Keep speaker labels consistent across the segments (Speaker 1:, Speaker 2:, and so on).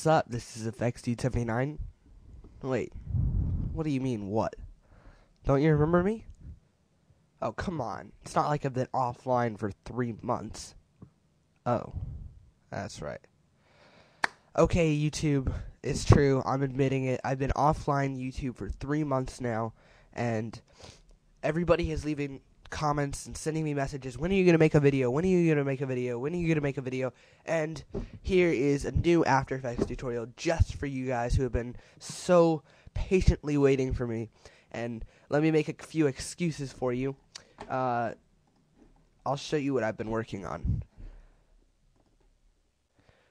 Speaker 1: What's up? This is FXDude79. Wait, what do you mean, what? Don't you remember me? Oh, come on. It's not like I've been offline for 3 months. Oh, that's right. Okay, YouTube, it's true. I'm admitting it. I've been offline YouTube for 3 months now, and everybody is leaving comments and sending me messages. When are you going to make a video? When are you going to make a video? When are you going to make a video? And here is a new After Effects tutorial just for you guys who have been so patiently waiting for me. And let me make a few excuses for you. I'll show you what I've been working on.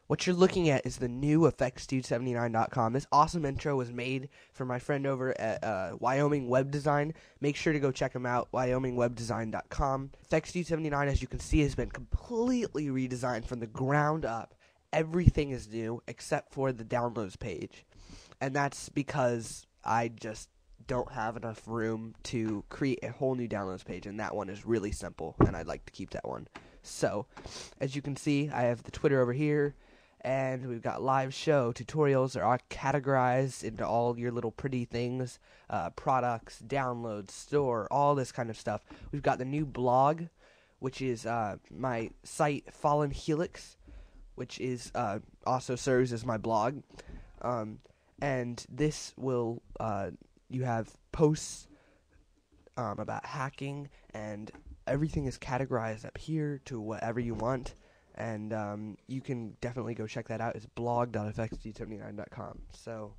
Speaker 1: What you're looking at is the new FXDude79.com. This awesome intro was made for my friend over at Wyoming Web Design. Make sure to go check him out, wyomingwebdesign.com. FXDude79, as you can see, has been completely redesigned from the ground up. Everything is new except for the downloads page. And that's because I just don't have enough room to create a whole new downloads page, and that one is really simple, and I'd like to keep that one. So, as you can see, I have the Twitter over here. And we've got live show tutorials that are categorized into all your little pretty things, products, downloads, store, all this kind of stuff. We've got the new blog, which is my site Fallen Helix, which is also serves as my blog. And this will you have posts about hacking, and everything is categorized up here to whatever you want. And you can definitely go check that out. It's blog.fxd79.com. So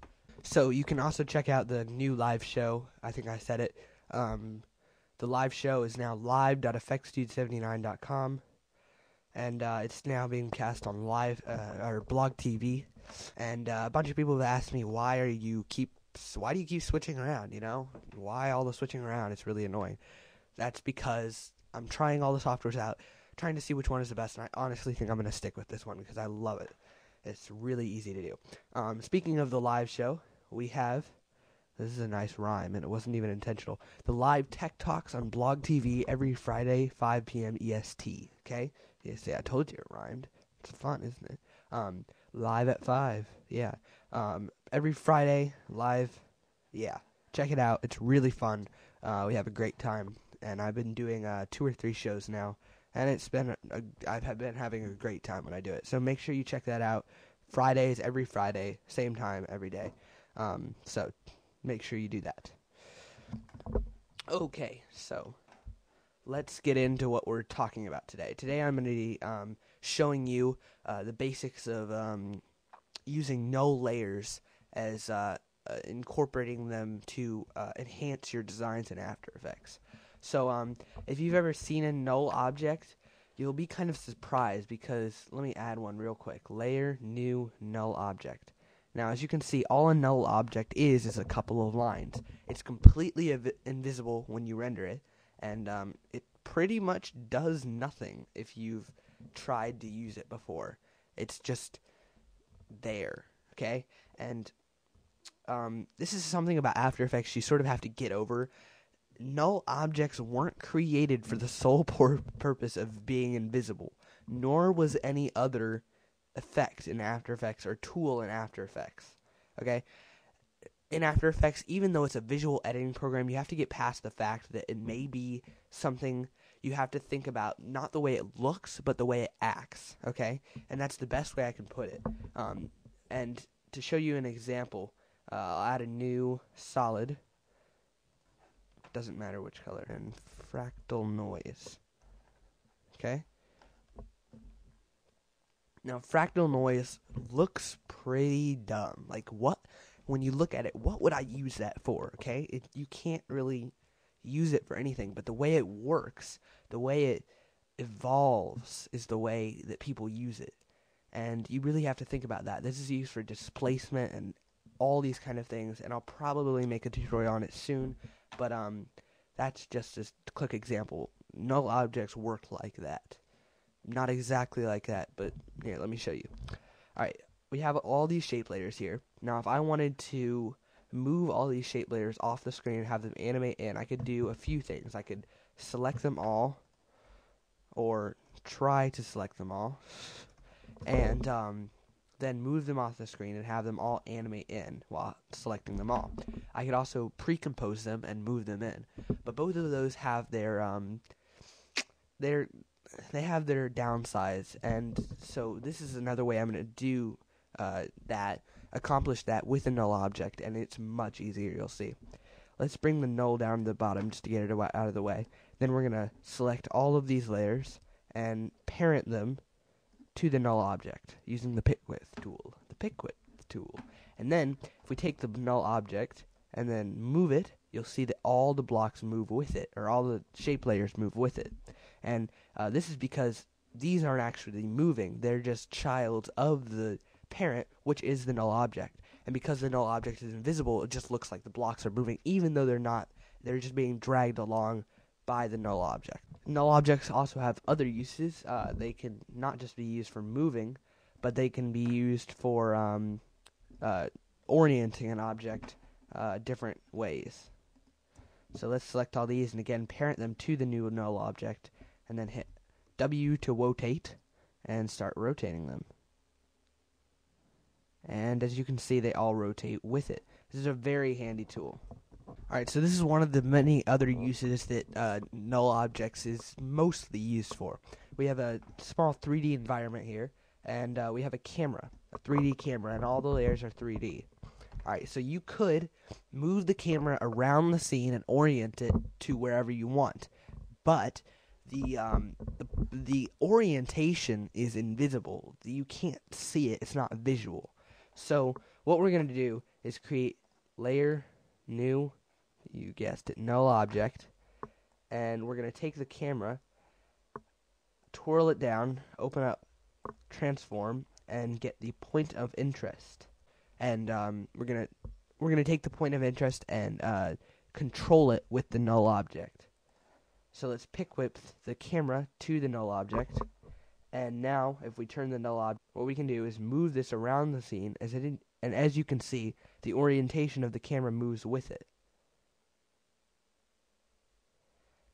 Speaker 1: you can also check out the new live show. I think I said it. The live show is now live.fxd79.com, and it's now being cast on live or Blog TV. And a bunch of people have asked me, why do you keep switching around? You know, why all the switching around? It's really annoying. That's because I'm trying all the softwares out, trying to see which one is the best, and I honestly think I'm going to stick with this one because I love it. It's really easy to do. Speaking of the live show, we have, this is a nice rhyme, and it wasn't even intentional, the live tech talks on Blog TV every Friday, 5 p.m. EST, okay? Yes, yeah, I told you it rhymed. It's fun, isn't it? Live at 5, yeah. Every Friday, live, yeah. Check it out. It's really fun. We have a great time, and I've been doing 2 or 3 shows now. And it's been, I've been having a great time when I do it. So make sure you check that out. Fridays, every Friday, same time, every day. So make sure you do that. Okay, so let's get into what we're talking about today. Today I'm going to be showing you the basics of using null layers as incorporating them to enhance your designs in After Effects. So, if you've ever seen a null object, you'll be kind of surprised because, let me add one real quick. Layer, new, null object. Now, as you can see, all a null object is a couple of lines. It's completely invisible when you render it, and it pretty much does nothing if you've tried to use it before. It's just there, okay? And this is something about After Effects you sort of have to get over. Null objects weren't created for the sole purpose of being invisible, nor was any other effect in After Effects or tool in After Effects. Okay? In After Effects, even though it's a visual editing program, you have to get past the fact that it may be something you have to think about, not the way it looks, but the way it acts. Okay? And that's the best way I can put it. And to show you an example, I'll add a new solid. Doesn't matter which color, and fractal noise. Okay? Now, fractal noise looks pretty dumb. Like, what, when you look at it, what would I use that for? Okay? You can't really use it for anything, but the way it works, the way it evolves, is the way that people use it. And you really have to think about that. This is used for displacement and all these kind of things, and I'll probably make a tutorial on it soon. But that's just a quick example. Null objects work like that. Not exactly like that, but here, let me show you. Alright, we have all these shape layers here. Now, if I wanted to move all these shape layers off the screen and have them animate in, I could do a few things. I could select them all, or try to select them all, and then move them off the screen and have them all animate in while selecting them all. I could also pre-compose them and move them in, but both of those have their they have their downsides, and so this is another way I'm going to do accomplish that with a null object, and it's much easier, you'll see. Let's bring the null down to the bottom just to get it out of the way. Then we're going to select all of these layers and parent them to the null object using the pick width tool. And then if we take the null object and then move it, you'll see that all the blocks move with it, or all the shape layers move with it. And this is because these aren't actually moving. They're just childs of the parent, which is the null object. And because the null object is invisible, it just looks like the blocks are moving, even though they're not. They're just being dragged along by the null object. Null objects also have other uses. They can not just be used for moving, but they can be used for orienting an object different ways. So let's select all these and again parent them to the new null object, and then hit W to rotate and start rotating them. And as you can see, they all rotate with it. This is a very handy tool. Alright, so this is one of the many other uses that null objects is mostly used for. We have a small 3D environment here, and we have a camera, a 3D camera, and all the layers are 3D. Alright, so you could move the camera around the scene and orient it to wherever you want, but the orientation is invisible. You can't see it. It's not visual. So what we're going to do is create layer, new, you guessed it, null object, and we're going to take the camera, twirl it down, open up transform, and get the point of interest. And we're gonna take the point of interest and control it with the null object. So let's pick whip the camera to the null object, and now if we turn the null object, what we can do is move this around the scene, and as you can see, the orientation of the camera moves with it.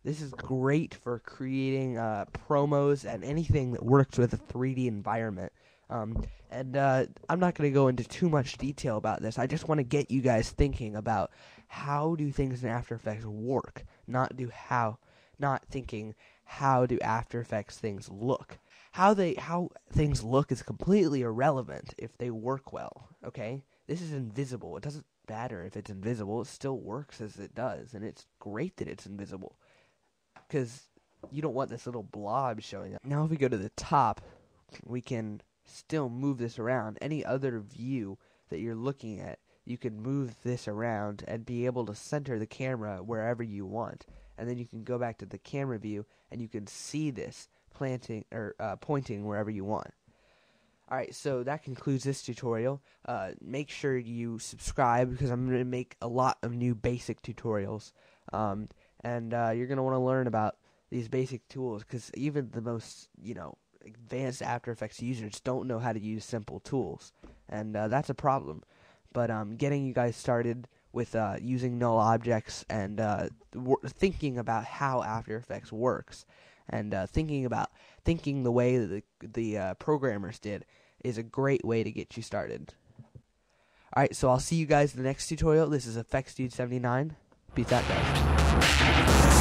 Speaker 1: This is great for creating promos and anything that works with a 3D environment. I'm not going to go into too much detail about this. I just want to get you guys thinking about how do things in After Effects work, not thinking how do After Effects things look. How things look is completely irrelevant if they work well, okay? This is invisible. It doesn't matter if it's invisible. It still works as it does, and it's great that it's invisible, because you don't want this little blob showing up. Now if we go to the top, we can still move this around. Any other view that you're looking at, you can move this around and be able to center the camera wherever you want. And then you can go back to the camera view and you can see this pointing wherever you want. Alright, so that concludes this tutorial. Make sure you subscribe, because I'm going to make a lot of new basic tutorials. And you're going to want to learn about these basic tools, because even the most, advanced After Effects users don't know how to use simple tools, and that's a problem. But getting you guys started with using null objects and thinking about how After Effects works, and thinking the way that the programmers did is a great way to get you started. Alright, so I'll see you guys in the next tutorial. This is EffectsDude79. Peace out, guys.